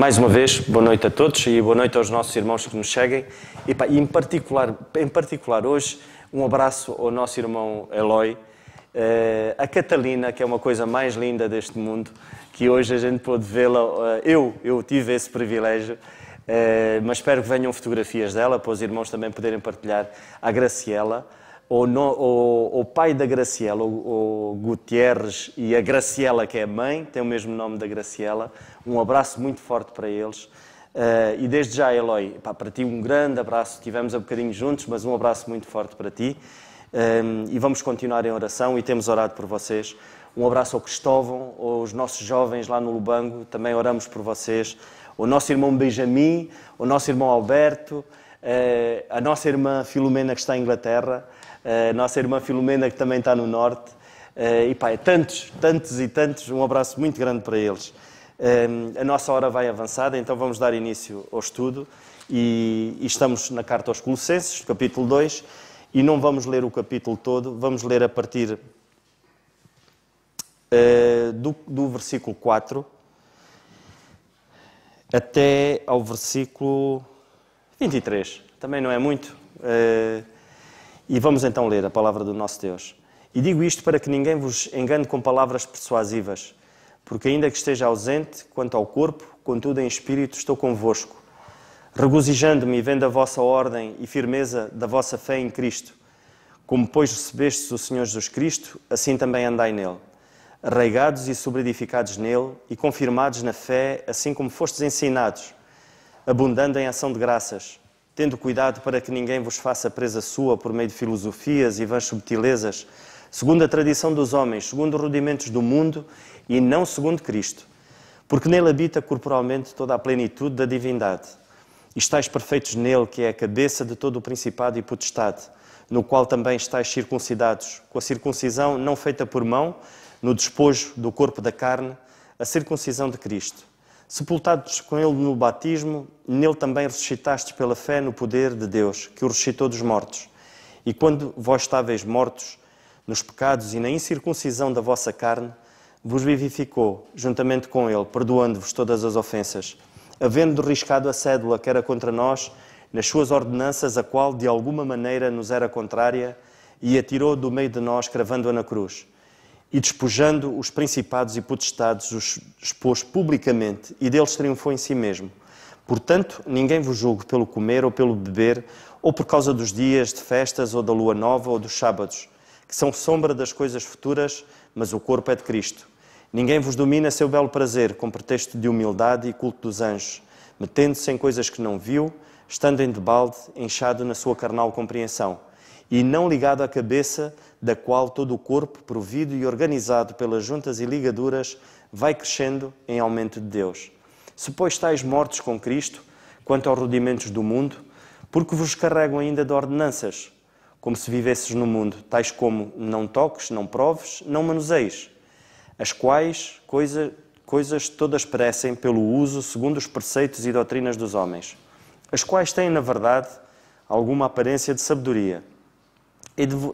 Mais uma vez, boa noite a todos e boa noite aos nossos irmãos que nos seguem. E em particular hoje, um abraço ao nosso irmão Eloy, a Catalina, que é uma coisa mais linda deste mundo, que hoje a gente pôde vê-la. Eu tive esse privilégio, mas espero que venham fotografias dela para os irmãos também poderem partilhar. A Graciela, o pai da Graciela, o Gutierrez, e a Graciela, que é a mãe, tem o mesmo nome da Graciela. Um abraço muito forte para eles. E desde já, Eloy, para ti um grande abraço. Estivemos um bocadinho juntos, mas um abraço muito forte para ti. E vamos continuar em oração e temos orado por vocês. Um abraço ao Cristóvão, aos nossos jovens lá no Lubango, também oramos por vocês. O nosso irmão Benjamin, o nosso irmão Alberto, a nossa irmã Filomena, que está em Inglaterra, a nossa irmã Filomena, que também está no Norte. Tantos, um abraço muito grande para eles. A nossa hora vai avançada, então vamos dar início ao estudo. E estamos na carta aos Colossenses, capítulo 2, e não vamos ler o capítulo todo, vamos ler a partir do versículo 4 até ao versículo 23. Também não é muito. E vamos então ler a palavra do nosso Deus. E digo isto para que ninguém vos engane com palavras persuasivas, porque ainda que esteja ausente quanto ao corpo, contudo em espírito estou convosco, regozijando-me e vendo a vossa ordem e firmeza da vossa fé em Cristo. Como, pois, recebestes o Senhor Jesus Cristo, assim também andai nele, arraigados e sobreedificados nele e confirmados na fé, assim como fostes ensinados, abundando em ação de graças, tendo cuidado para que ninguém vos faça presa sua por meio de filosofias e vãs subtilezas, segundo a tradição dos homens, segundo os rudimentos do mundo e não segundo Cristo. Porque nele habita corporalmente toda a plenitude da divindade. E estáis perfeitos nele, que é a cabeça de todo o principado e potestade, no qual também estáis circuncidados, com a circuncisão não feita por mão, no despojo do corpo da carne, a circuncisão de Cristo. Sepultados com ele no batismo, nele também ressuscitastes pela fé no poder de Deus, que o ressuscitou dos mortos. E quando vós estáveis mortos nos pecados e na incircuncisão da vossa carne, vos vivificou, juntamente com ele, perdoando-vos todas as ofensas, havendo riscado a cédula que era contra nós, nas suas ordenanças, a qual de alguma maneira nos era contrária, e a tirou do meio de nós, cravando-a na cruz. E despojando os principados e potestades, os expôs publicamente, e deles triunfou em si mesmo. Portanto, ninguém vos julgue pelo comer ou pelo beber, ou por causa dos dias de festas, ou da lua nova, ou dos sábados, que são sombra das coisas futuras, mas o corpo é de Cristo. Ninguém vos domina seu belo prazer, com pretexto de humildade e culto dos anjos, metendo-se em coisas que não viu, estando em debalde, enxado na sua carnal compreensão, e não ligado à cabeça, da qual todo o corpo, provido e organizado pelas juntas e ligaduras, vai crescendo em aumento de Deus. Se, pois, estáis mortos com Cristo, quanto aos rudimentos do mundo, porque vos carregam ainda de ordenanças, como se vivesses no mundo, tais como não toques, não proves, não manuseis, as quais coisas todas perecem pelo uso segundo os preceitos e doutrinas dos homens, as quais têm, na verdade, alguma aparência de sabedoria,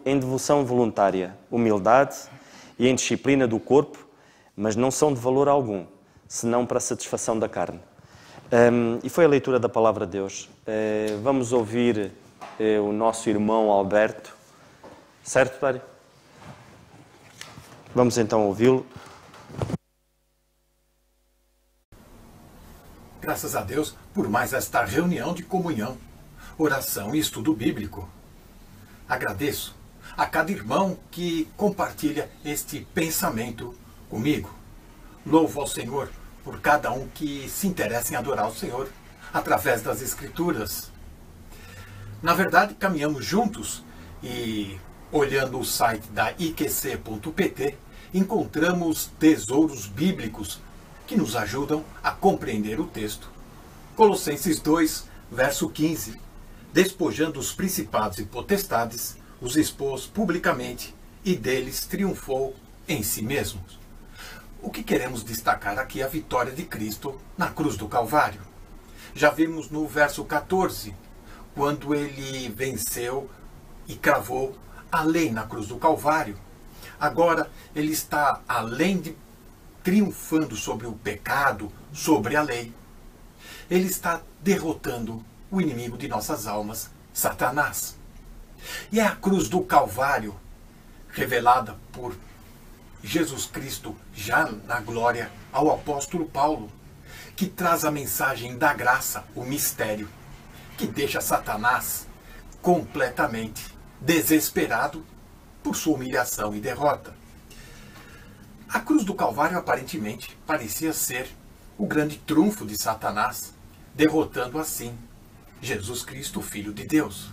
em devoção voluntária, humildade e em disciplina do corpo, mas não são de valor algum, senão para a satisfação da carne. E foi a leitura da palavra de Deus. Vamos ouvir o nosso irmão Alberto. Certo, Dário? Vamos então ouvi-lo. Graças a Deus por mais esta reunião de comunhão, oração e estudo bíblico. Agradeço a cada irmão que compartilha este pensamento comigo. Louvo ao Senhor por cada um que se interessa em adorar o Senhor através das Escrituras. Na verdade, caminhamos juntos e, olhando o site da iqc.pt, encontramos tesouros bíblicos que nos ajudam a compreender o texto. Colossenses 2, verso 15. Despojando os principados e potestades, os expôs publicamente e deles triunfou em si mesmos. O que queremos destacar aqui é a vitória de Cristo na cruz do Calvário. Já vimos no verso 14, quando ele venceu e cravou a lei na cruz do Calvário. Agora ele está, além de triunfando sobre o pecado, sobre a lei, Ele está derrotando o inimigo de nossas almas, Satanás. E é a cruz do Calvário, revelada por Jesus Cristo já na glória ao apóstolo Paulo, que traz a mensagem da graça, o mistério, que deixa Satanás completamente desesperado por sua humilhação e derrota. A cruz do Calvário aparentemente parecia ser o grande trunfo de Satanás, derrotando assim Jesus Cristo, Filho de Deus.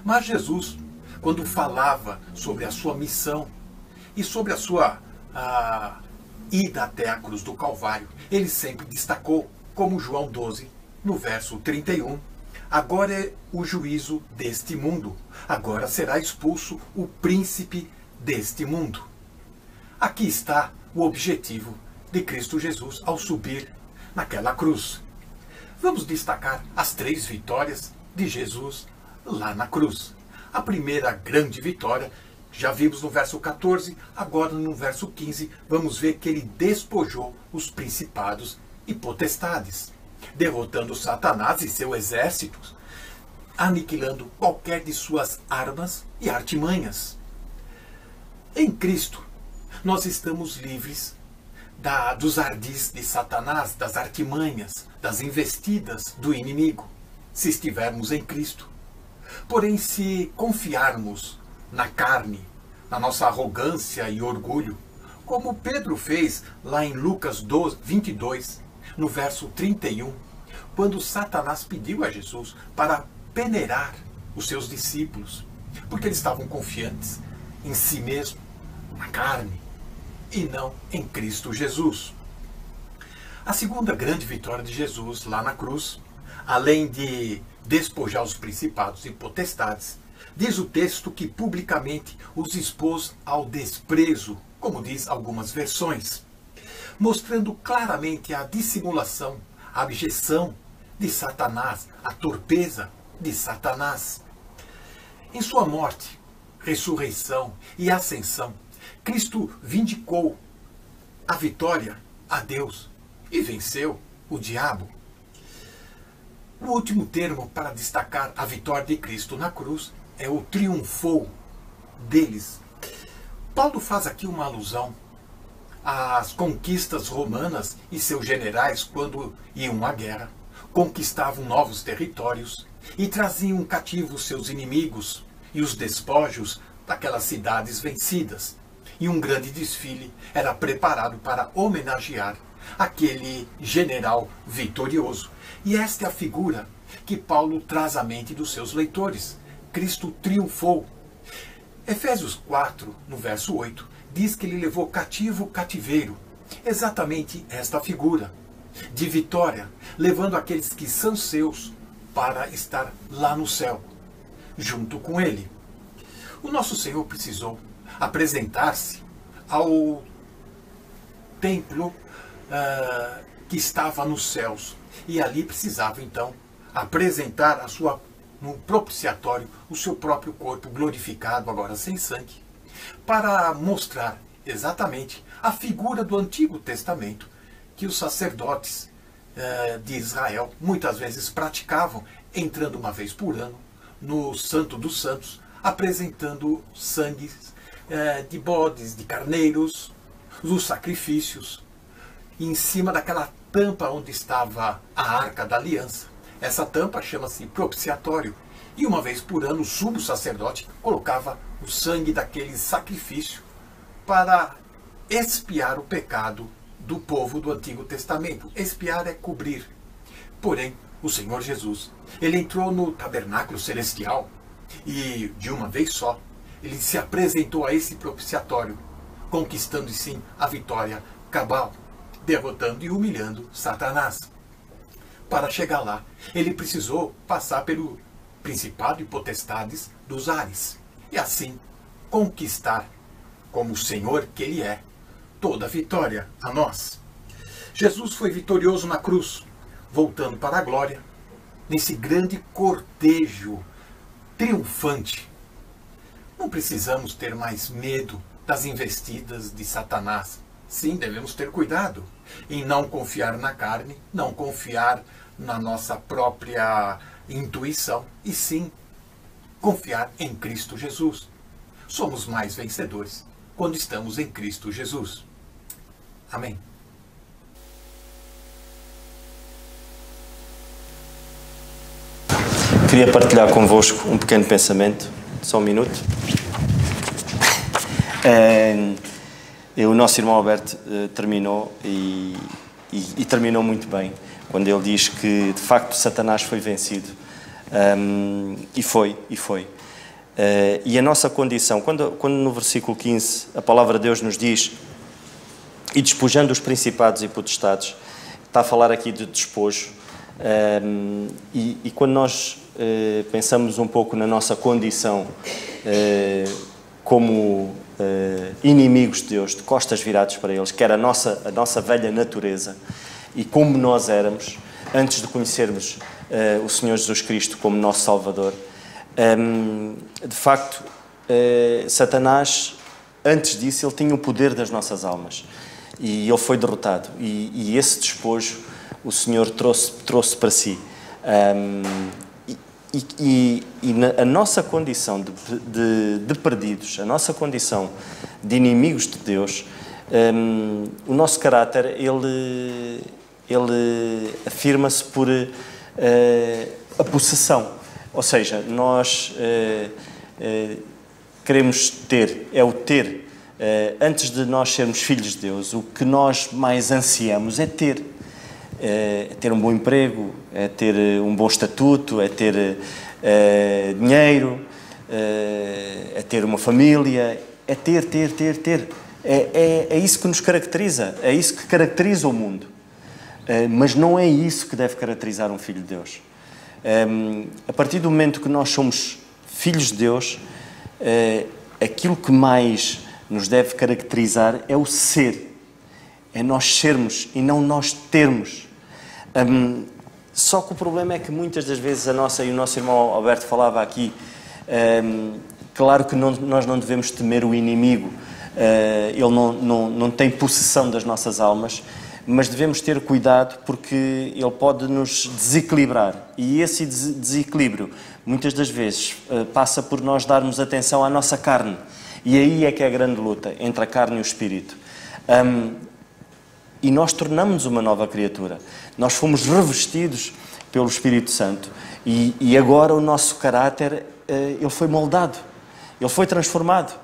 Mas Jesus, quando falava sobre a sua missão e sobre a sua ida até a cruz do Calvário, ele sempre destacou, como João 12, no verso 31, agora é o juízo deste mundo, agora será expulso o príncipe deste mundo. Aqui está o objetivo de Cristo Jesus ao subir naquela cruz. Vamos destacar as 3 vitórias de Jesus lá na cruz. A primeira grande vitória, já vimos no verso 14, agora no verso 15, vamos ver que ele despojou os principados e potestades, derrotando Satanás e seu exército, aniquilando qualquer de suas armas e artimanhas. Em Cristo, nós estamos livres dos ardis de Satanás, das artimanhas, das investidas do inimigo, se estivermos em Cristo. Porém, se confiarmos na carne, na nossa arrogância e orgulho, como Pedro fez lá em Lucas 22, no verso 31, quando Satanás pediu a Jesus para peneirar os seus discípulos, porque eles estavam confiantes em si mesmo, na carne, e não em Cristo Jesus. A segunda grande vitória de Jesus lá na cruz, além de despojar os principados e potestades, diz o texto que publicamente os expôs ao desprezo, como diz algumas versões, mostrando claramente a dissimulação, a abjeção de Satanás, a torpeza de Satanás. Em sua morte, ressurreição e ascensão, Cristo vindicou a vitória a Deus e venceu o diabo. O último termo para destacar a vitória de Cristo na cruz é o triunfou deles. Paulo faz aqui uma alusão às conquistas romanas e seus generais, quando iam à guerra, conquistavam novos territórios e traziam cativos seus inimigos e os despojos daquelas cidades vencidas. E um grande desfile era preparado para homenagear aquele general vitorioso. E esta é a figura que Paulo traz à mente dos seus leitores. Cristo triunfou. Efésios 4, no verso 8, diz que ele levou cativo o cativeiro. Exatamente esta figura de vitória, levando aqueles que são seus para estar lá no céu, junto com ele. O nosso Senhor precisou apresentar-se ao templo que estava nos céus. E ali precisava, então, apresentar no propiciatório o seu próprio corpo glorificado, agora sem sangue, para mostrar exatamente a figura do Antigo Testamento que os sacerdotes de Israel muitas vezes praticavam, entrando uma vez por ano no Santo dos Santos, apresentando sangue de bodes, de carneiros, os sacrifícios, em cima daquela tampa onde estava a Arca da Aliança. Essa tampa chama-se propiciatório. E uma vez por ano o sumo sacerdote colocava o sangue daquele sacrifício para expiar o pecado do povo do Antigo Testamento. Expiar é cobrir. Porém, o Senhor Jesus, ele entrou no tabernáculo celestial e, de uma vez só, ele se apresentou a esse propiciatório, conquistando, sim, a vitória cabal, derrotando e humilhando Satanás. Para chegar lá, ele precisou passar pelo principado e potestades dos ares, e assim conquistar, como o Senhor que ele é, toda a vitória a nós. Jesus foi vitorioso na cruz, voltando para a glória, nesse grande cortejo triunfante. Não precisamos ter mais medo das investidas de Satanás. Sim, devemos ter cuidado em não confiar na carne, não confiar na nossa própria intuição, e sim confiar em Cristo Jesus. Somos mais vencedores quando estamos em Cristo Jesus. Amém. Queria partilhar convosco um pequeno pensamento, só um minuto. O nosso irmão Alberto terminou e terminou muito bem, quando ele diz que de facto Satanás foi vencido. E foi. E a nossa condição, quando no versículo 15 a palavra de Deus nos diz: e despojando os principados e potestades, está a falar aqui de despojo. E quando nós pensamos um pouco na nossa condição como inimigos de Deus, de costas virados para eles, que era a nossa velha natureza, e como nós éramos antes de conhecermos o Senhor Jesus Cristo como nosso Salvador, de facto, Satanás, antes disso, ele tinha o poder das nossas almas, e ele foi derrotado, e esse despojo o Senhor trouxe para si. A nossa condição de perdidos, a nossa condição de inimigos de Deus, o nosso caráter, ele afirma-se por a possessão. Ou seja, nós queremos ter, antes de nós sermos filhos de Deus, o que nós mais ansiamos é ter um bom emprego, é ter um bom estatuto, é ter dinheiro, é ter uma família, é ter. É isso que nos caracteriza, é isso que caracteriza o mundo. Mas não é isso que deve caracterizar um filho de Deus. A partir do momento que nós somos filhos de Deus, aquilo que mais nos deve caracterizar é o ser. É nós sermos e não nós termos. Só que o problema é que muitas das vezes e o nosso irmão Alberto falava aqui, claro que nós não devemos temer o inimigo, ele não tem possessão das nossas almas, mas devemos ter cuidado porque ele pode nos desequilibrar, e esse desequilíbrio muitas das vezes passa por nós darmos atenção à nossa carne, e aí é que é a grande luta entre a carne e o espírito. E nós tornamos-nos uma nova criatura. Nós fomos revestidos pelo Espírito Santo. E agora o nosso caráter, ele foi moldado. Ele foi transformado.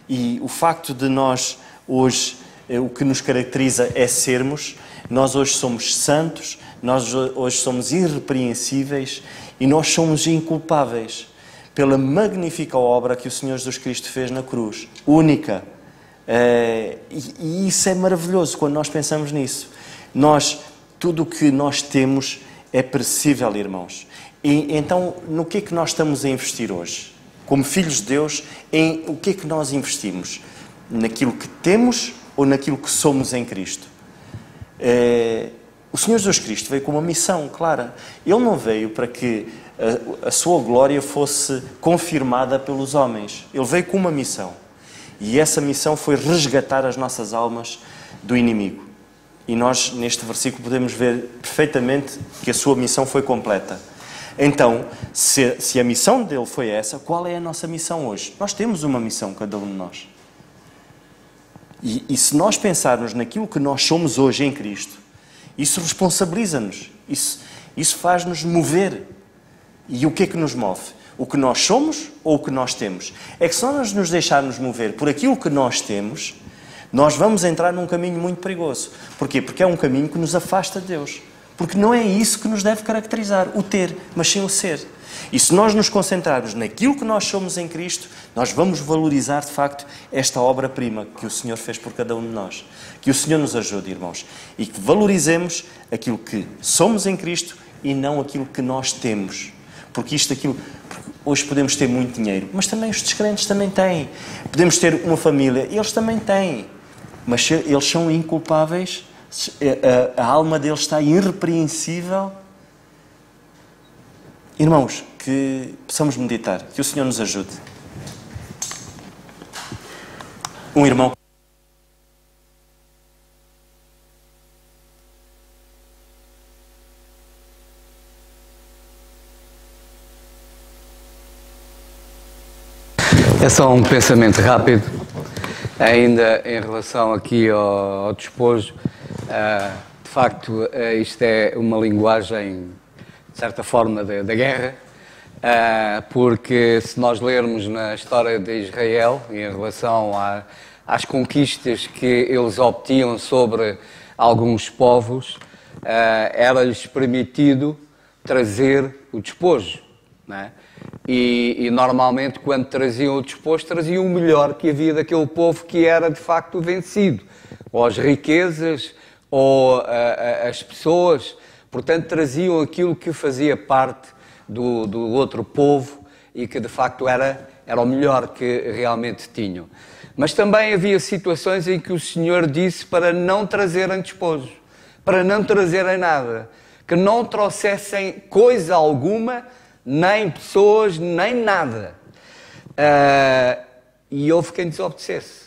E o facto de nós, hoje, o que nos caracteriza é sermos. Nós hoje somos santos. Nós hoje somos irrepreensíveis. E nós somos inculpáveis pela magnífica obra que o Senhor Jesus Cristo fez na cruz. Única. E isso é maravilhoso quando nós pensamos nisso. Tudo o que nós temos é perecível, irmãos. E então, no que é que nós estamos a investir hoje? Como filhos de Deus, em o que é que nós investimos? Naquilo que temos ou naquilo que somos em Cristo? O Senhor Jesus Cristo veio com uma missão clara. Ele não veio para que a sua glória fosse confirmada pelos homens. Ele veio com uma missão. E essa missão foi resgatar as nossas almas do inimigo. E nós, neste versículo, podemos ver perfeitamente que a sua missão foi completa. Então, se a missão dele foi essa, qual é a nossa missão hoje? Nós temos uma missão, cada um de nós. E se nós pensarmos naquilo que nós somos hoje em Cristo, isso responsabiliza-nos. Isso faz-nos mover. E o que é que nos move? O que nós somos ou o que nós temos? É que se nós nos deixarmos mover por aquilo que nós temos, nós vamos entrar num caminho muito perigoso. Porquê? Porque é um caminho que nos afasta de Deus. Porque não é isso que nos deve caracterizar, o ter, mas sim o ser. E se nós nos concentrarmos naquilo que nós somos em Cristo, nós vamos valorizar, de facto, esta obra-prima que o Senhor fez por cada um de nós. Que o Senhor nos ajude, irmãos. E que valorizemos aquilo que somos em Cristo e não aquilo que nós temos. Porque hoje podemos ter muito dinheiro, mas também os descrentes também têm. Podemos ter uma família, eles também têm. Mas eles são inculpáveis, a alma deles está irrepreensível. Irmãos, que possamos meditar, que o Senhor nos ajude. Um irmão É só um pensamento rápido, ainda em relação aqui ao despojo. De facto, isto é uma linguagem, de certa forma, da guerra, porque se nós lermos na história de Israel, em relação às conquistas que eles obtinham sobre alguns povos, era-lhes permitido trazer o despojo, não é? E normalmente, quando traziam o despojo, traziam o melhor que havia daquele povo que era, de facto, vencido. Ou as riquezas, ou as pessoas. Portanto, traziam aquilo que fazia parte do outro povo e que, de facto, era o melhor que realmente tinham. Mas também havia situações em que o Senhor disse para não trazerem despojo, para não trazerem nada, que não trouxessem coisa alguma, nem pessoas, nem nada. E houve quem desobedecesse.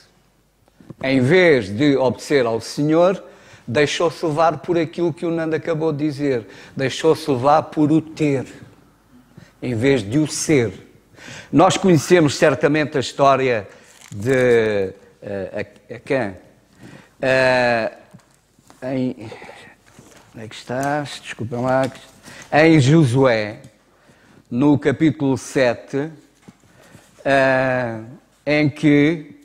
Em vez de obedecer ao Senhor, deixou-se levar por aquilo que o Nando acabou de dizer. Deixou-se levar por o ter, em vez de o ser. Nós conhecemos certamente a história de Acã. Onde é que estás? Desculpem lá. Em Josué, no capítulo 7, em que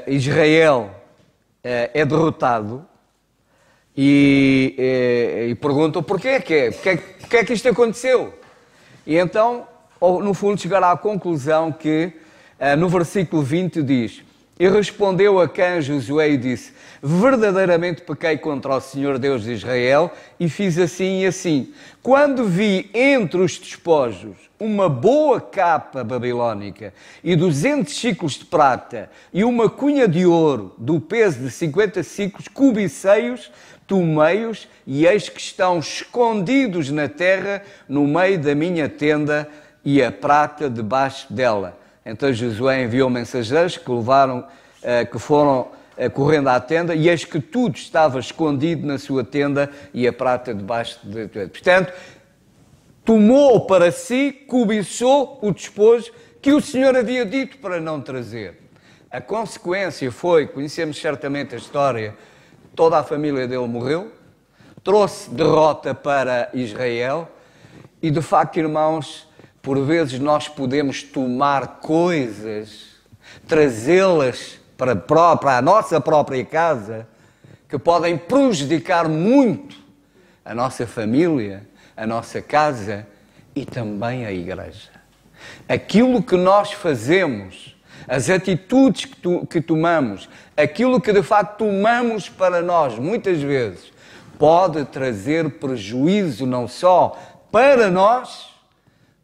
Israel é derrotado e perguntam porquê é que isto aconteceu. E então, no fundo, chegará à conclusão que no versículo 20 diz: e respondeu Acã Josué e disse: verdadeiramente pequei contra o Senhor Deus de Israel e fiz assim e assim. Quando vi entre os despojos uma boa capa babilónica e 200 ciclos de prata e uma cunha de ouro do peso de 50 ciclos, cubicei-os, tomei-os e eis que estão escondidos na terra no meio da minha tenda e a prata debaixo dela. Então Josué enviou mensageiros que foram correndo à tenda e eis que tudo estava escondido na sua tenda e a prata debaixo da tenda. Portanto, tomou para si, cobiçou o despojo que o Senhor havia dito para não trazer. A consequência foi, conhecemos certamente a história, toda a família dele morreu, trouxe derrota para Israel e, de facto, irmãos, por vezes nós podemos tomar coisas, trazê-las para a nossa própria casa, que podem prejudicar muito a nossa família, a nossa casa e também a igreja. Aquilo que nós fazemos, as atitudes que tomamos, aquilo que de facto tomamos para nós, muitas vezes, pode trazer prejuízo não só para nós,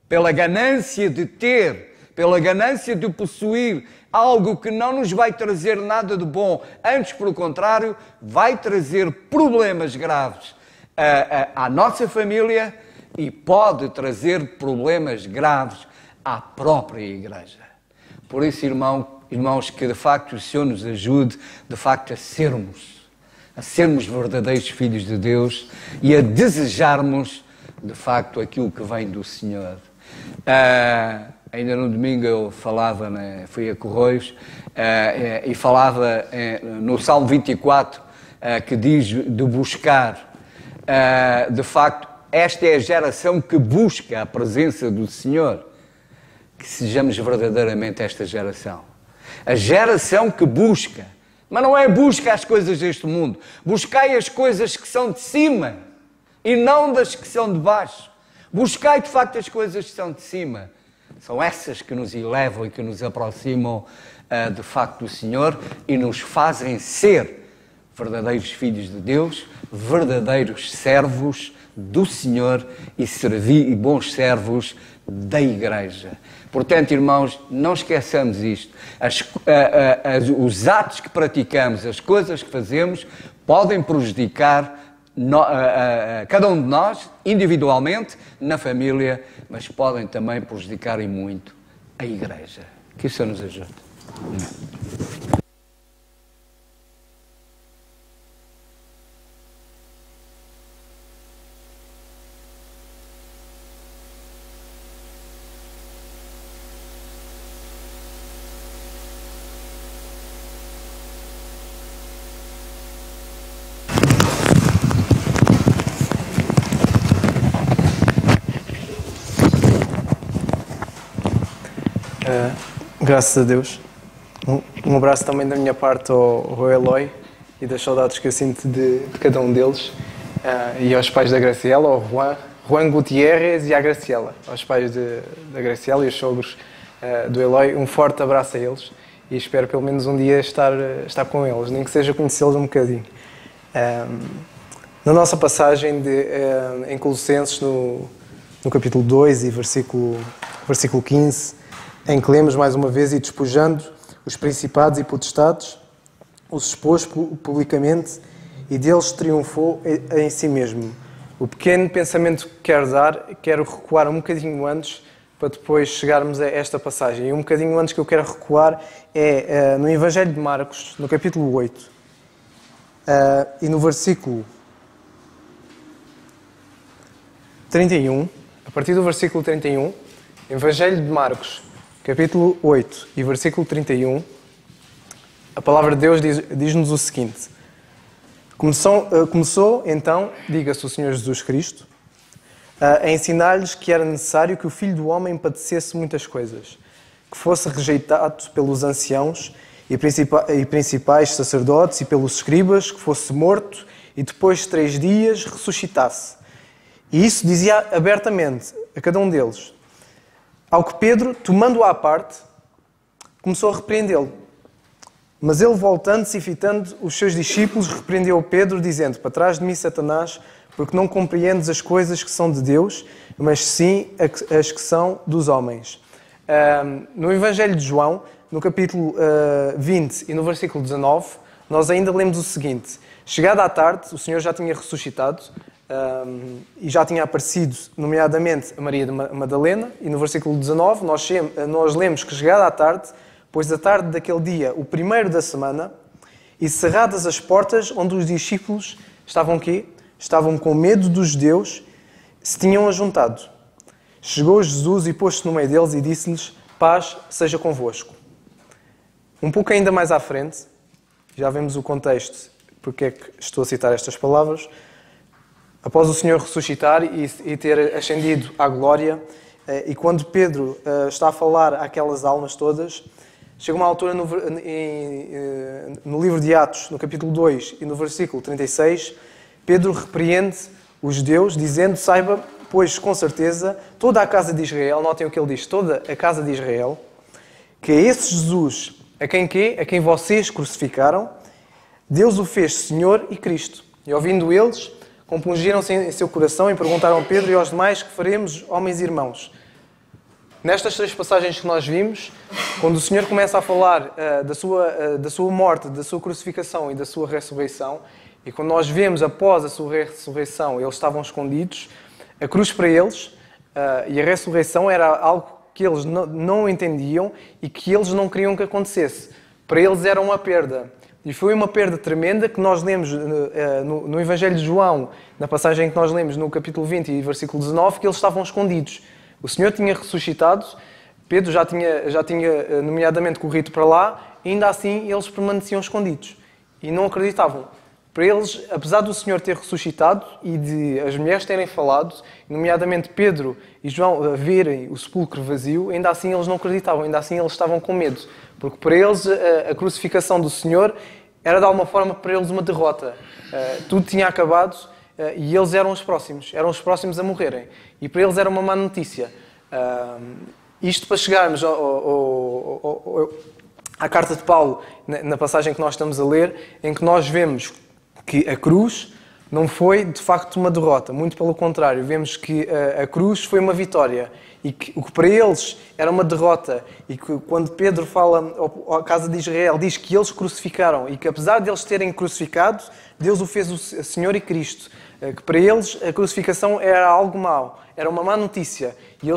pela ganância de ter, pela ganância de possuir algo que não nos vai trazer nada de bom, antes, pelo contrário, vai trazer problemas graves à nossa família e pode trazer problemas graves à própria igreja. Por isso, irmãos, que de facto o Senhor nos ajude, de facto, a sermos verdadeiros filhos de Deus e a desejarmos, de facto, aquilo que vem do Senhor. Ainda no domingo eu falava, fui a Correios, e falava no Salmo 24, que diz de buscar. De facto, esta é a geração que busca a presença do Senhor. Que sejamos verdadeiramente esta geração. A geração que busca. Mas não é busca as coisas deste mundo. Buscai as coisas que são de cima e não das que são de baixo. Buscai, de facto, as coisas que são de cima. São essas que nos elevam e que nos aproximam, de facto, do Senhor e nos fazem ser verdadeiros filhos de Deus, verdadeiros servos do Senhor e bons servos da Igreja. Portanto, irmãos, não esqueçamos isto. Os atos que praticamos, as coisas que fazemos, podem prejudicar cada um de nós, individualmente, na família, mas podem também prejudicar e muito a Igreja. Que o Senhor nos ajude. Graças a Deus. Um abraço também da minha parte ao Eloy e das saudades que eu sinto de cada um deles. E aos pais da Graciela, ao Juan Gutierrez e à Graciela. Aos pais da Graciela e os sogros do Eloy, um forte abraço a eles. E espero pelo menos um dia estar com eles, nem que seja conhecê-los um bocadinho. Na nossa passagem em Colossenses, no capítulo 2 e versículo 15, em que lemos mais uma vez: e despojando os principados e potestades, os expôs publicamente e deles triunfou em si mesmo. O pequeno pensamento que quero recuar um bocadinho antes, para depois chegarmos a esta passagem. E um bocadinho antes que eu quero recuar é no Evangelho de Marcos, no capítulo 8, e no versículo 31, a partir do versículo 31, Evangelho de Marcos, capítulo 8 e versículo 31, a palavra de Deus diz-nos o seguinte: Começou então, diga-se o Senhor Jesus Cristo, a ensinar-lhes que era necessário que o Filho do Homem padecesse muitas coisas, que fosse rejeitado pelos anciãos e principais sacerdotes e pelos escribas, que fosse morto e depois de 3 dias ressuscitasse. E isso dizia abertamente a cada um deles. Ao que Pedro, tomando-o à parte, começou a repreendê-lo. Mas ele, voltando-se e fitando os seus discípulos, repreendeu Pedro, dizendo: para trás de mim, Satanás, porque não compreendes as coisas que são de Deus, mas sim as que são dos homens. No Evangelho de João, no capítulo 20 e no versículo 19, nós ainda lemos o seguinte: chegada à tarde, o Senhor já tinha ressuscitado e já tinha aparecido, nomeadamente, a Maria de Madalena, e no versículo 19 nós lemos que chegada à tarde, pois a tarde daquele dia, o primeiro da semana, e cerradas as portas onde os discípulos estavam quê? Estavam com medo dos judeus, se tinham ajuntado. Chegou Jesus e pôs-se no meio deles e disse-lhes: paz seja convosco. Um pouco ainda mais à frente, já vemos o contexto, porque é que estou a citar estas palavras. Após o Senhor ressuscitar e ter ascendido à glória, e quando Pedro está a falar àquelas almas todas, chega uma altura no livro de Atos, no capítulo 2 e no versículo 36, Pedro repreende os judeus, dizendo: saiba, pois com certeza, toda a casa de Israel, notem o que ele diz, toda a casa de Israel, que é esse Jesus, a quem vocês crucificaram, Deus o fez Senhor e Cristo. E ouvindo eles, compungiram-se em seu coração e perguntaram a Pedro e aos demais: que faremos, homens e irmãos? Nestas 3 passagens que nós vimos, quando o Senhor começa a falar da sua morte, da sua crucificação e da sua ressurreição, e quando nós vemos após a sua ressurreição, eles estavam escondidos, a cruz para eles e a ressurreição era algo que eles não entendiam e que eles não queriam que acontecesse. Para eles era uma perda. E foi uma perda tremenda que nós lemos no Evangelho de João, na passagem que nós lemos no capítulo 20 e versículo 19, que eles estavam escondidos. O Senhor tinha ressuscitado, Pedro já tinha nomeadamente corrido para lá, e ainda assim eles permaneciam escondidos e não acreditavam. Para eles, apesar do Senhor ter ressuscitado e de as mulheres terem falado, nomeadamente Pedro e João verem o sepulcro vazio, ainda assim eles não acreditavam, ainda assim eles estavam com medo. Porque para eles a crucificação do Senhor era de alguma forma para eles uma derrota. Tudo tinha acabado e eles eram os próximos a morrerem. E para eles era uma má notícia. Isto para chegarmos à carta de Paulo, na passagem que nós estamos a ler, em que nós vemos que a cruz não foi de facto uma derrota, muito pelo contrário, vemos que a cruz foi uma vitória e que o que para eles era uma derrota, e que quando Pedro fala à casa de Israel, diz que eles crucificaram e que apesar de eles terem crucificado, Deus o fez o Senhor e Cristo, que para eles a crucificação era algo mau, era uma má notícia, e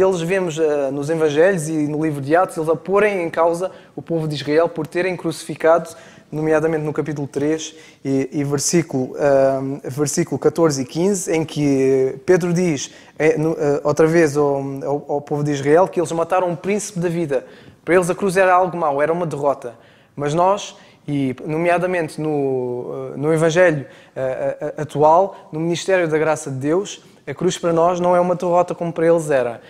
eles vemos nos Evangelhos e no livro de Atos, eles a porem em causa o povo de Israel por terem crucificado, nomeadamente no capítulo 3 e versículo 14 e 15, em que Pedro diz outra vez ao povo de Israel que eles mataram um príncipe da vida. Para eles a cruz era algo mau, era uma derrota. Mas nós, e nomeadamente no Evangelho atual, no ministério da graça de Deus, A cruz para nós não é uma derrota como para eles era.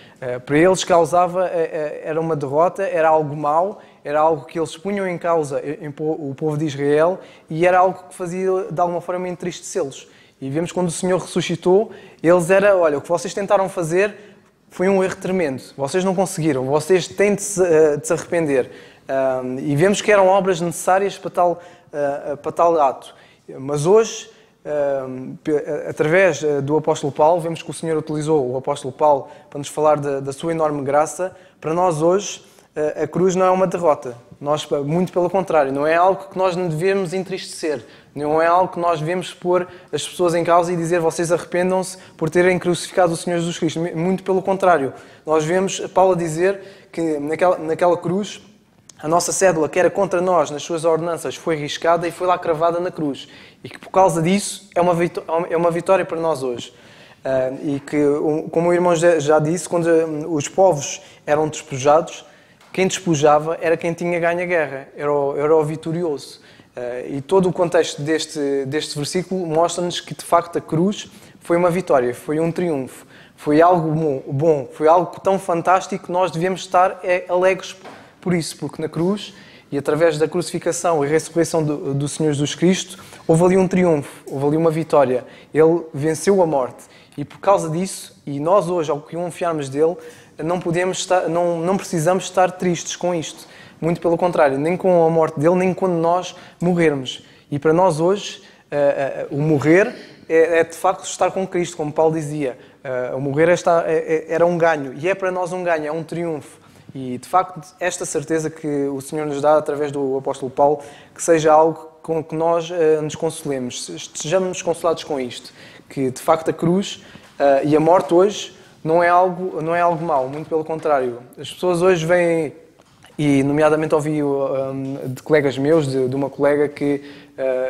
Para eles causava, era uma derrota, era algo mau, era algo que eles punham em causa o povo de Israel e era algo que fazia de alguma forma entristecê-los. E vemos quando o Senhor ressuscitou, eles olha, o que vocês tentaram fazer foi um erro tremendo. Vocês não conseguiram, vocês têm de se arrepender. E vemos que eram obras necessárias para tal ato. Mas hoje, através do apóstolo Paulo, vemos que o Senhor utilizou o apóstolo Paulo para nos falar da sua enorme graça. Para nós hoje, a cruz não é uma derrota. Nós, muito pelo contrário, não é algo que nós devemos entristecer. Não é algo que nós devemos pôr as pessoas em causa e dizer vocês arrependam-se por terem crucificado o Senhor Jesus Cristo. Muito pelo contrário. Nós vemos Paulo a dizer que naquela cruz a nossa cédula, que era contra nós nas suas ordenanças, foi riscada e foi lá cravada na cruz. E que por causa disso é uma vitória para nós hoje. E que, como o irmão já disse, quando os povos eram despojados, quem despojava era quem tinha ganho a guerra, era o vitorioso. E todo o contexto deste versículo mostra-nos que, de facto, a cruz foi uma vitória, foi um triunfo. Foi algo bom, foi algo tão fantástico que nós devemos estar alegres por isso, porque na cruz, e através da crucificação e ressurreição do Senhor Jesus Cristo, houve ali um triunfo, houve ali uma vitória. Ele venceu a morte. E por causa disso, e nós hoje, ao confiarmos dele, não precisamos estar tristes com isto. Muito pelo contrário, nem com a morte dele, nem quando nós morrermos. E para nós hoje, o morrer é de facto estar com Cristo, como Paulo dizia. O morrer era um ganho, e é para nós um ganho, é um triunfo. E de facto, esta certeza que o Senhor nos dá através do apóstolo Paulo, que seja algo com que nós nos consolemos, estejamos consolados com isto. Que de facto a cruz e a morte hoje não é algo mau, muito pelo contrário. As pessoas hoje vêm, e nomeadamente ouvi de colegas meus, de uma colega que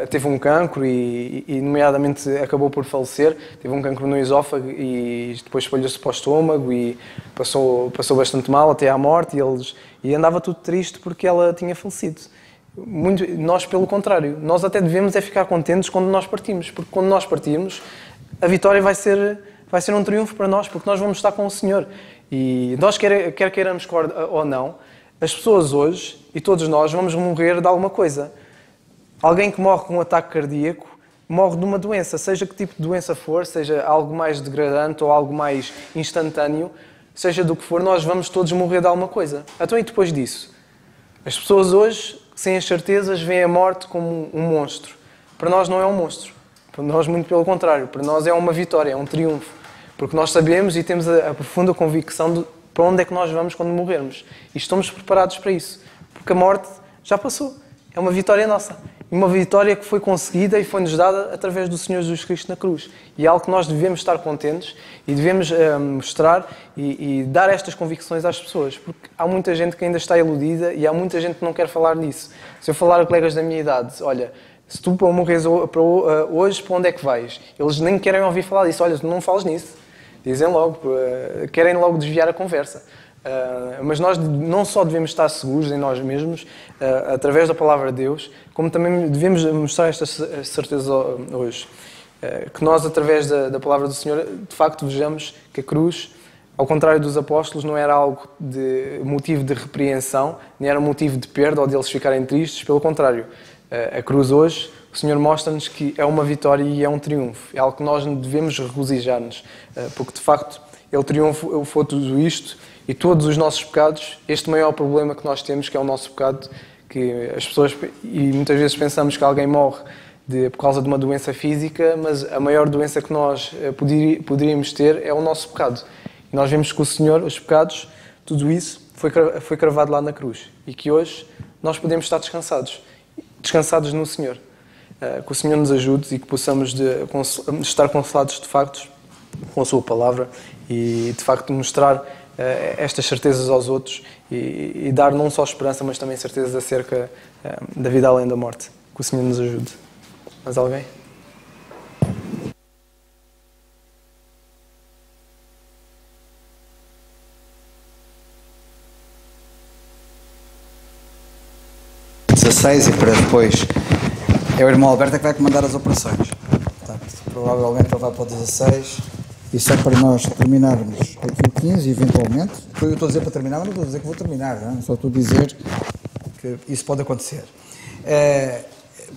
teve um cancro e nomeadamente acabou por falecer, teve um cancro no esófago e depois espalhou-se para o estômago e passou bastante mal até à morte e andava tudo triste porque ela tinha falecido. Nós, pelo contrário, nós até devemos ficar contentes quando nós partimos, porque quando nós partimos, a vitória vai ser um triunfo para nós, porque nós vamos estar com o Senhor. E nós, quer queiramos ou não, as pessoas hoje, e todos nós, vamos morrer de alguma coisa. Alguém que morre com um ataque cardíaco, morre de uma doença, seja que tipo de doença for, seja algo mais degradante ou algo mais instantâneo, seja do que for, nós vamos todos morrer de alguma coisa. Então, e depois disso? As pessoas hoje, sem as certezas, veem a morte como um monstro. Para nós não é um monstro. Para nós, muito pelo contrário. Para nós é uma vitória, é um triunfo. Porque nós sabemos e temos a profunda convicção de para onde é que nós vamos quando morrermos. E estamos preparados para isso. Porque a morte já passou. É uma vitória nossa. E uma vitória que foi conseguida e foi-nos dada através do Senhor Jesus Cristo na cruz. E é algo que nós devemos estar contentes e devemos mostrar e dar estas convicções às pessoas. Porque há muita gente que ainda está iludida e há muita gente que não quer falar nisso. Se eu falar a colegas da minha idade, olha, se tu morres hoje, para onde é que vais? Eles nem querem ouvir falar disso. Olha, tu não falas nisso. Dizem logo, querem logo desviar a conversa. Mas nós não só devemos estar seguros em nós mesmos, através da palavra de Deus, como também devemos mostrar esta certeza hoje. Que nós, através da palavra do Senhor, de facto vejamos que a cruz, ao contrário dos apóstolos, não era algo de motivo de repreensão, nem era motivo de perda ou deles ficarem tristes, pelo contrário. A cruz hoje, o Senhor mostra-nos que é uma vitória e é um triunfo. É algo que nós devemos regozijar-nos, porque de facto Ele triunfou tudo isto e todos os nossos pecados, este maior problema que nós temos, que é o nosso pecado, que as pessoas, e muitas vezes pensamos que alguém morre por causa de uma doença física, mas a maior doença que nós poderíamos ter é o nosso pecado. E nós vemos que o Senhor, os pecados, tudo isso foi cravado lá na cruz e que hoje nós podemos estar descansados no Senhor. Que o Senhor nos ajude e que possamos estar consolados de facto com a sua palavra e de facto mostrar estas certezas aos outros e dar não só esperança, mas também certezas acerca da vida além da morte. Que o Senhor nos ajude. Mais alguém? E para depois é o irmão Alberto que vai comandar as operações. Portanto, provavelmente ele vai para o 16 e só para nós terminarmos aqui o 15, eventualmente, eu estou a dizer para terminar, mas não estou a dizer que vou terminar, não é? Só estou a dizer que isso pode acontecer.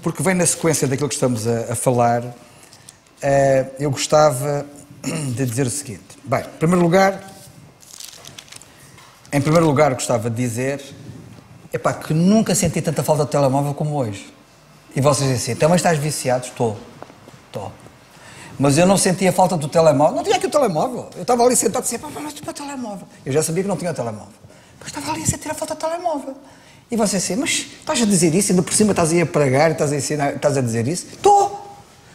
Porque vem na sequência daquilo que estamos a falar, eu gostava de dizer o seguinte. Bem, em primeiro lugar gostava de dizer que nunca senti tanta falta de telemóvel como hoje. E vocês dizem assim, também estás viciado? Estou. Mas eu não sentia falta do telemóvel. Não tinha aqui o telemóvel. Eu estava ali sentado assim, mas o telemóvel. Eu já sabia que não tinha o telemóvel. Mas estava ali a sentir a falta do telemóvel. E você assim, mas estás a dizer isso? E por cima estás aí a pregar e estás a dizer isso? Estou!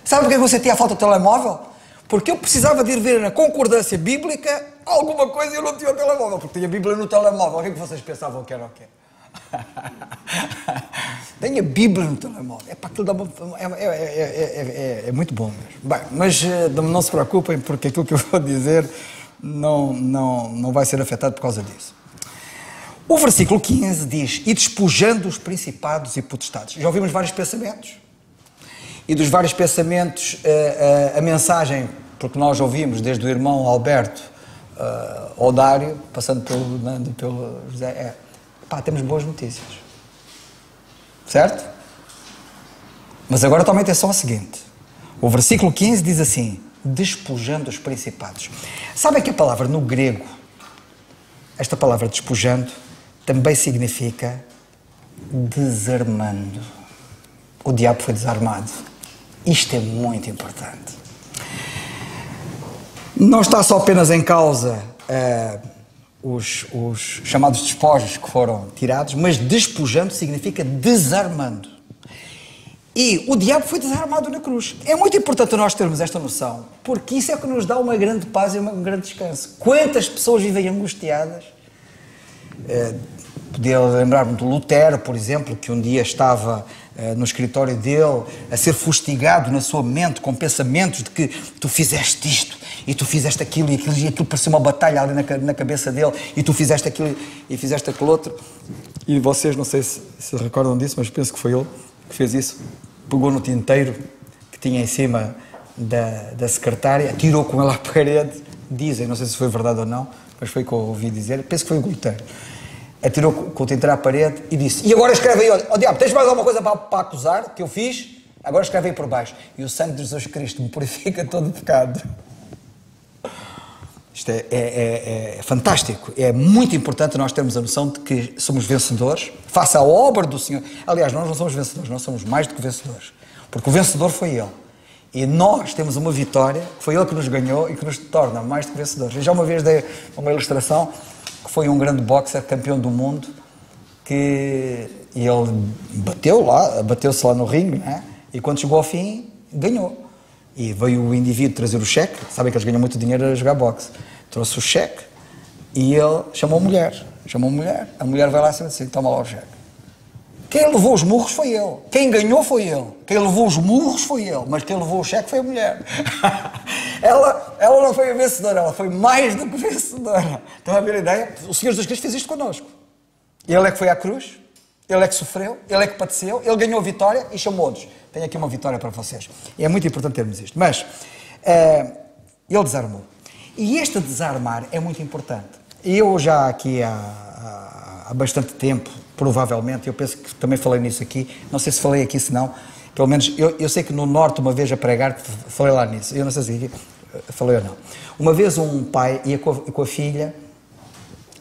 Sabe porque você tinha a falta do telemóvel? Porque eu precisava de ir ver na concordância bíblica alguma coisa e eu não tinha o telemóvel, porque tinha a Bíblia no telemóvel. O que é que vocês pensavam que era o quê? Tenho a Bíblia no telemóvel. Aquilo dá é muito bom mesmo. Bem, mas não se preocupem, porque aquilo que eu vou dizer não vai ser afetado por causa disso. O versículo 15 diz, e despojando os principados e potestades. Já ouvimos vários pensamentos. E dos vários pensamentos, a mensagem, porque nós ouvimos desde o irmão Alberto ao Dário, passando pelo Nando e pelo José, temos boas notícias. Certo? Mas agora tome atenção ao seguinte. O versículo 15 diz assim, despojando os principados. Sabem que a palavra no grego, esta palavra despojando, também significa desarmando. O diabo foi desarmado. Isto é muito importante. Não está só apenas em causa os chamados despojos que foram tirados, mas despojando significa desarmando. E o diabo foi desarmado na cruz. É muito importante nós termos esta noção, porque isso é que nos dá uma grande paz e um grande descanso. Quantas pessoas vivem angustiadas? Podia lembrar-me do Lutero, por exemplo, que um dia estava no escritório dele a ser fustigado na sua mente com pensamentos de que tu fizeste isto e tu fizeste aquilo e aquilo parecia uma batalha ali na cabeça dele e tu fizeste aquilo e fizeste aquilo outro. E vocês, não sei se recordam disso, mas penso que foi ele que fez isso. Pegou no tinteiro que tinha em cima da secretária, tirou com ela à parede, dizem, não sei se foi verdade ou não, mas foi o que eu ouvi dizer, penso que foi o Lutero. Atirou com o tinteiro à parede e disse, e agora escreve aí, ó diabo, tens mais alguma coisa para acusar que eu fiz? Agora escreve aí por baixo. E o sangue de Jesus Cristo me purifica todo o pecado. Isto é fantástico. É muito importante nós termos a noção de que somos vencedores, face à obra do Senhor. Aliás, nós não somos vencedores, nós somos mais do que vencedores. Porque o vencedor foi Ele. E nós temos uma vitória, que foi Ele que nos ganhou e que nos torna mais do que vencedores. Eu já uma vez dei uma ilustração que foi um grande boxer, campeão do mundo, que ele bateu-se lá no ringue, né? E quando chegou ao fim, ganhou. E veio o indivíduo trazer o cheque, sabem que eles ganham muito dinheiro a jogar boxe. Trouxe o cheque e ele chamou a mulher. A mulher vai lá e disse, toma lá o cheque. Quem levou os murros foi ele. Quem ganhou foi ele. Quem levou os murros foi ele. Mas quem levou o cheque foi a mulher. ela não foi a vencedora, ela foi mais do que vencedora. Estão a ver a ideia? O Senhor Jesus Cristo fez isto connosco. Ele é que foi à cruz, ele é que sofreu, ele é que padeceu, ele ganhou a vitória e chamou-nos. Tenho aqui uma vitória para vocês. E é muito importante termos isto. Mas ele desarmou. E este desarmar é muito importante. Eu já aqui há bastante tempo, provavelmente, eu penso que também falei nisso aqui, não sei se falei aqui, se não, pelo menos, eu sei que no Norte, uma vez a pregar, falei lá nisso, eu não sei se falei ou não. Uma vez um pai ia com a filha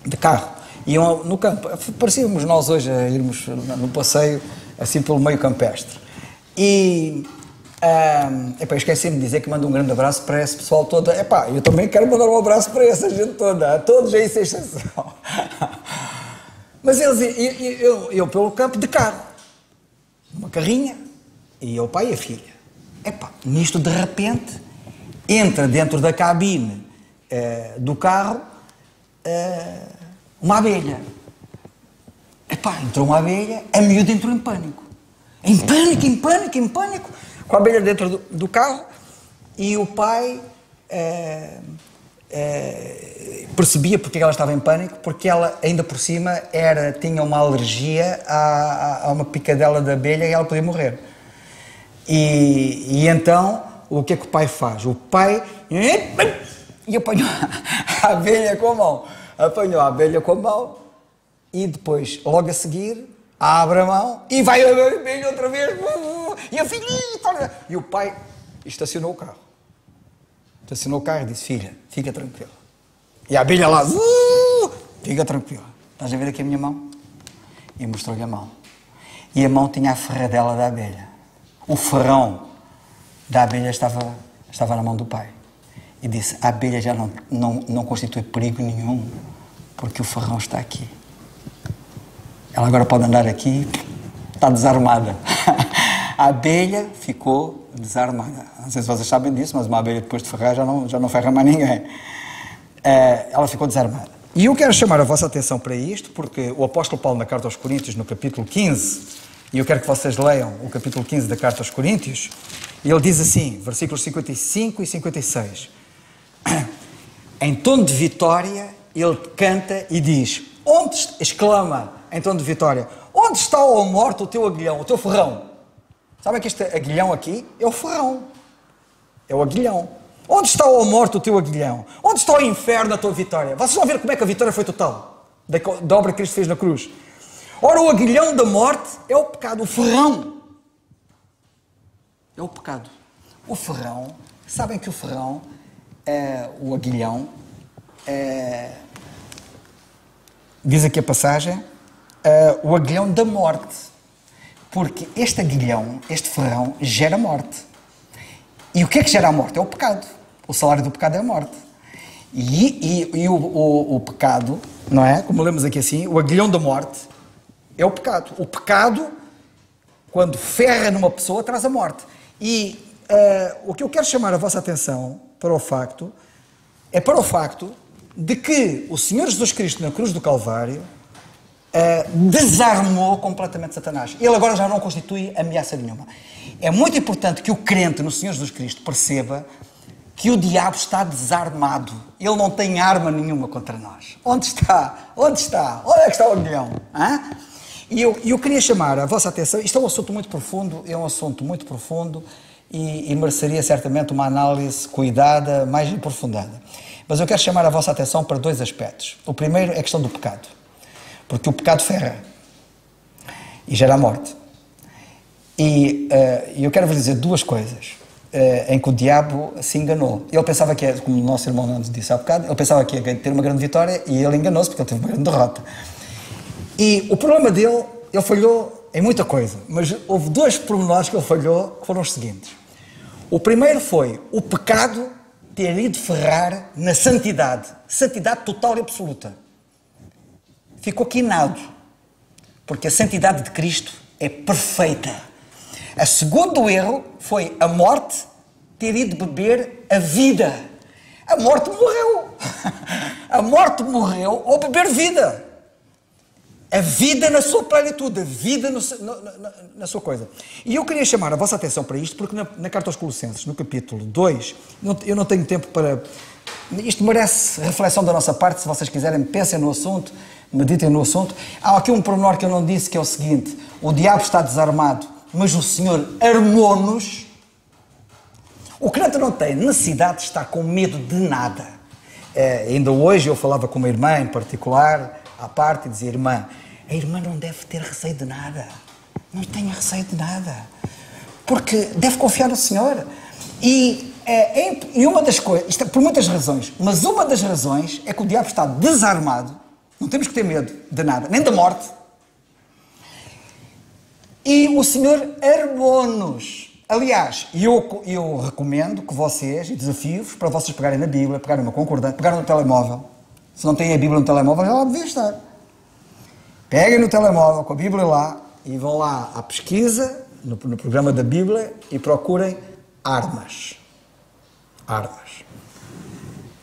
de carro, iam no campo, parecíamos nós hoje a irmos no passeio, assim pelo meio campestre. E esqueci-me de dizer que mando um grande abraço para esse pessoal todo. Eu também quero mandar um abraço para essa gente toda, a todos aí sem exceção. Mas eu pelo campo de carro, uma carrinha, e o pai e a filha. Nisto de repente, entra dentro da cabine do carro uma abelha. Entrou uma abelha, a miúda entrou em pânico. Em pânico, com a abelha dentro do carro, e o pai percebia porque ela estava em pânico, porque ela, ainda por cima, tinha uma alergia a uma picadela de abelha e ela podia morrer. E então, o que é que o pai faz? O pai e apanhou a abelha com a mão. Apanhou a abelha com a mão e depois, logo a seguir, abre a mão e vai a abelha outra vez. E a filha... E o pai estacionou o carro. Estacionou o carro e disse, filha, fica tranquila. E a abelha lá, fica tranquila. Estás a ver aqui a minha mão? E mostrou-lhe a mão. E a mão tinha a ferradela da abelha. O ferrão da abelha estava na mão do pai. E disse, a abelha já não constitui perigo nenhum, porque o ferrão está aqui. Ela agora pode andar aqui, está desarmada. A abelha ficou desarmada. Não sei se vocês sabem disso, mas uma abelha depois de ferrar já não ferra mais ninguém. Ela ficou desarmada. E eu quero chamar a vossa atenção para isto, porque o apóstolo Paulo, na carta aos Coríntios, no capítulo 15, e eu quero que vocês leiam o capítulo 15 da carta aos Coríntios, e ele diz assim, versículos 55 e 56, em tom de vitória, ele canta e diz, exclama em tom de vitória, onde está, ó morte, o teu aguilhão, o teu ferrão? Sabem que este aguilhão aqui é o ferrão, é o aguilhão. Onde está, ó morte, o teu aguilhão? Onde está o inferno, a tua vitória? Vocês vão ver como é que a vitória foi total, da obra que Cristo fez na cruz. Ora, o aguilhão da morte é o pecado, o ferrão. É o pecado. O ferrão, sabem que o ferrão, o aguilhão, diz aqui a passagem, o aguilhão da morte. Porque este aguilhão, este ferrão, gera morte. E o que é que gera a morte? É o pecado. O salário do pecado é a morte. E o pecado, não é? Como lemos aqui assim, o aguilhão da morte é o pecado. O pecado, quando ferra numa pessoa, traz a morte. E o que eu quero chamar a vossa atenção para o facto de que o Senhor Jesus Cristo, na cruz do Calvário, desarmou completamente Satanás. Ele agora já não constitui ameaça nenhuma. É muito importante que o crente no Senhor Jesus Cristo perceba que o diabo está desarmado. Ele não tem arma nenhuma contra nós. Onde está? Onde está? Onde é que está o aguilhão? E eu queria chamar a vossa atenção, isto é um assunto muito profundo, e mereceria certamente uma análise cuidada, mais aprofundada. Mas eu quero chamar a vossa atenção para dois aspectos. O primeiro é a questão do pecado. Porque o pecado ferra e gera a morte. E eu quero vos dizer duas coisas em que o diabo se enganou. Ele pensava que, como o nosso irmão Nando disse há bocado, ele pensava que ia ter uma grande vitória e ele enganou-se porque ele teve uma grande derrota. E o problema dele, ele falhou em muita coisa, mas houve dois pormenores que ele falhou que foram os seguintes. O primeiro foi o pecado ter ido ferrar na santidade total e absoluta. Ficou quinado, porque a santidade de Cristo é perfeita. O segundo erro foi a morte ter ido beber a vida. A morte morreu. A morte morreu ao beber vida. A vida na sua plenitude, a vida na sua coisa. E eu queria chamar a vossa atenção para isto, porque na carta aos Colossenses, no capítulo 2, eu não tenho tempo para... Isto merece reflexão da nossa parte, se vocês quiserem, pensem no assunto, meditem no assunto. Há aqui um pormenor que eu não disse, que é o seguinte: o diabo está desarmado, mas o Senhor armou-nos. O crente não tem necessidade de estar com medo de nada. Ainda hoje eu falava com uma irmã em particular, à parte, e dizia: irmã, a irmã não deve ter receio de nada. Não tenha receio de nada. Porque deve confiar no Senhor. E uma das coisas, isto é por muitas razões, mas uma das razões é que o diabo está desarmado. Não temos que ter medo de nada, nem da morte. E o Senhor armou-nos. Aliás, eu recomendo que vocês, e desafio-vos para vocês pegarem na Bíblia, pegarem uma concordante, pegarem no telemóvel. Se não têm a Bíblia no telemóvel, já lá devia estar. Peguem no telemóvel com a Bíblia lá e vão lá à pesquisa, no programa da Bíblia, e procurem armas. Armas.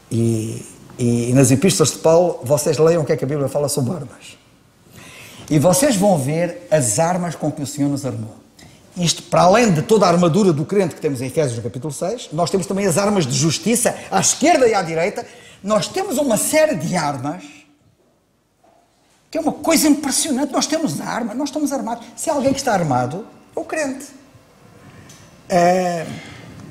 E nas epístolas de Paulo, vocês leiam o que é que a Bíblia fala sobre armas. E vocês vão ver as armas com que o Senhor nos armou. Isto, para além de toda a armadura do crente que temos em Efésios no capítulo 6, nós temos também as armas de justiça à esquerda e à direita. Nós temos uma série de armas que é uma coisa impressionante. Nós temos armas, nós estamos armados. Se há alguém que está armado, é o crente.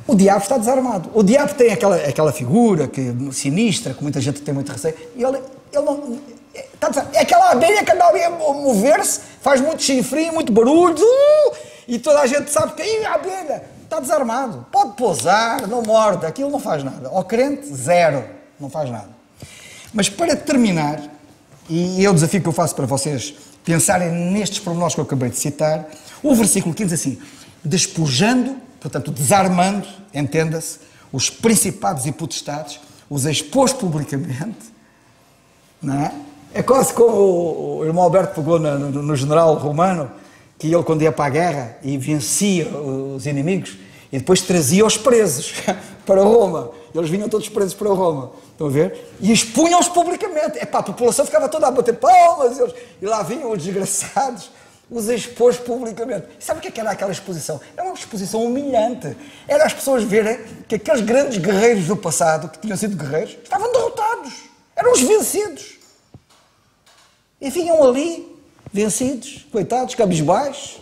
O diabo está desarmado. O diabo tem aquela figura sinistra, que muita gente tem muito receio, e ele não... É aquela abelha que anda ali a mover-se, faz muito chinfrim, muito barulho, e toda a gente sabe que a abelha está desarmado. Pode pousar, não morde, aquilo não faz nada. Ao crente, zero, não faz nada. Mas para terminar, e é o desafio que eu faço para vocês pensarem nestes pormenores que eu acabei de citar, o versículo 15 diz assim, despojando, portanto desarmando, entenda-se, os principados e potestades, os expôs publicamente, não é? É quase como o irmão Alberto pegou no general romano, que ele quando ia para a guerra e vencia os inimigos, e depois trazia os presos para Roma. Eles vinham todos presos para Roma, estão a ver? E expunham-os publicamente. Epá, a população ficava toda a bater palmas, e lá vinham os desgraçados, os expôs publicamente. E sabe o que era aquela exposição? Era uma exposição humilhante. Era as pessoas verem que aqueles grandes guerreiros do passado, que tinham sido guerreiros, estavam derrotados. Eram os vencidos. E vinham ali, vencidos, coitados, cabisbaixos.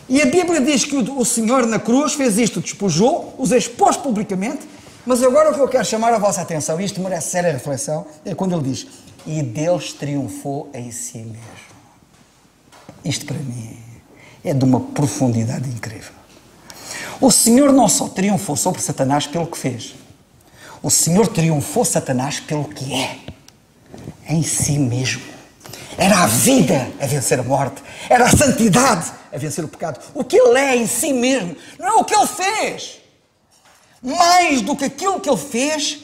E a Bíblia diz que o Senhor na cruz fez isto, despojou, os expôs publicamente, mas agora o que eu quero chamar a vossa atenção, e isto merece séria reflexão, é quando ele diz, e Deus triunfou em si mesmo. Isto para mim é de uma profundidade incrível. O Senhor não só triunfou sobre Satanás pelo que fez, o Senhor triunfou Satanás pelo que é, em si mesmo. Era a vida a vencer a morte, era a santidade a vencer o pecado. O que ele é em si mesmo, não é o que ele fez. Mais do que aquilo que ele fez,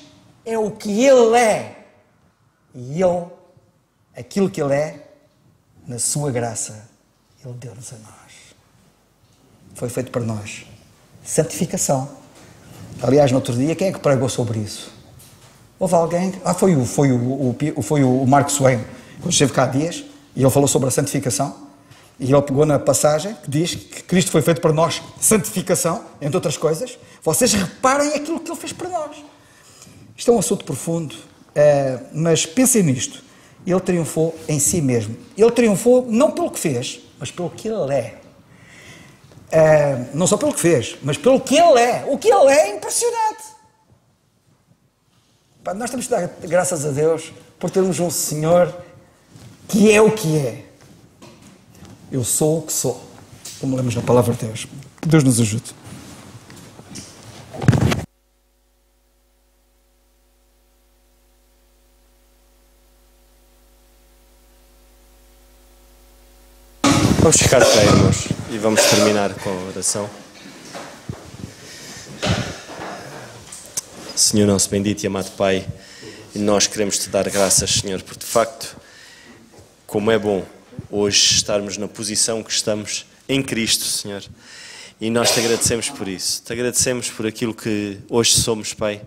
é o que ele é. E ele, aquilo que ele é, na sua graça, ele deu-nos a nós. Foi feito para nós. Santificação. Aliás, no outro dia, quem é que pregou sobre isso? Houve alguém... Foi o Mark Swain, quando esteve cá há dias, e ele falou sobre a santificação, e ele pegou na passagem que diz que Cristo foi feito para nós, santificação, entre outras coisas. Vocês reparem aquilo que ele fez para nós. Isto é um assunto profundo, mas pensem nisto. Ele triunfou em si mesmo. Ele triunfou não pelo que fez, mas pelo que ele é. Não só pelo que fez, mas pelo que ele é. O que ele é impressionante. Nós temos que dar graças a Deus por termos um Senhor que é o que é. Eu sou o que sou. Como lemos na palavra de Deus. Que Deus nos ajude. Vamos ficar de pé, irmãos, e vamos terminar com a oração. Senhor nosso bendito e amado Pai, nós queremos te dar graças, Senhor, porque de facto, como é bom hoje estarmos na posição que estamos em Cristo, Senhor. E nós te agradecemos por isso. Te agradecemos por aquilo que hoje somos, Pai.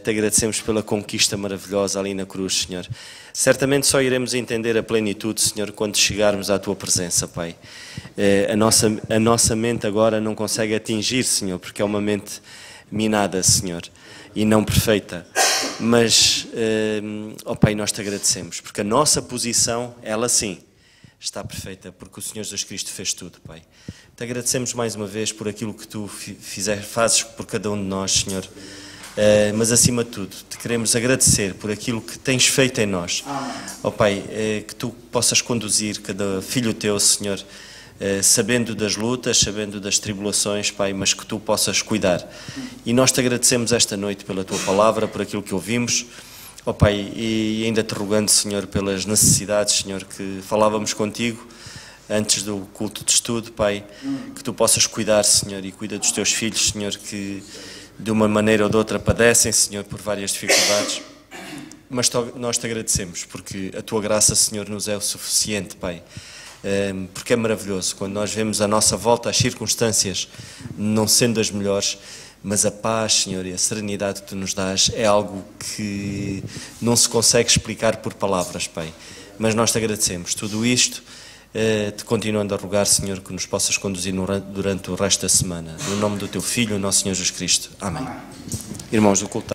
Te agradecemos pela conquista maravilhosa ali na cruz, Senhor. Certamente só iremos entender a plenitude, Senhor, quando chegarmos à Tua presença, Pai. A nossa mente agora não consegue atingir, Senhor, porque é uma mente minada, Senhor, e não perfeita. Mas, ó Pai, nós te agradecemos, porque a nossa posição, ela sim, está perfeita, porque o Senhor Jesus Cristo fez tudo, Pai. Te agradecemos mais uma vez por aquilo que Tu fazes por cada um de nós, Senhor. Mas acima de tudo, te queremos agradecer por aquilo que tens feito em nós. Ó Pai, que Tu possas conduzir cada filho Teu, Senhor, sabendo das lutas, sabendo das tribulações, Pai, mas que Tu possas cuidar. E nós te agradecemos esta noite pela Tua palavra, por aquilo que ouvimos, ó Pai, e ainda te rogando, Senhor, pelas necessidades, Senhor, que falávamos contigo antes do culto de estudo, Pai, que Tu possas cuidar, Senhor, e cuida dos Teus filhos, Senhor, que de uma maneira ou de outra padecem, Senhor, por várias dificuldades, mas nós te agradecemos, porque a Tua graça, Senhor, nos é o suficiente, Pai, porque é maravilhoso, quando nós vemos à nossa volta as circunstâncias não sendo as melhores, mas a paz, Senhor, e a serenidade que Tu nos dás é algo que não se consegue explicar por palavras, Pai, mas nós te agradecemos, tudo isto, te continuando a rogar, Senhor, que nos possas conduzir durante o resto da semana. No nome do Teu Filho, o nosso Senhor Jesus Cristo. Amém. Irmãos do culto.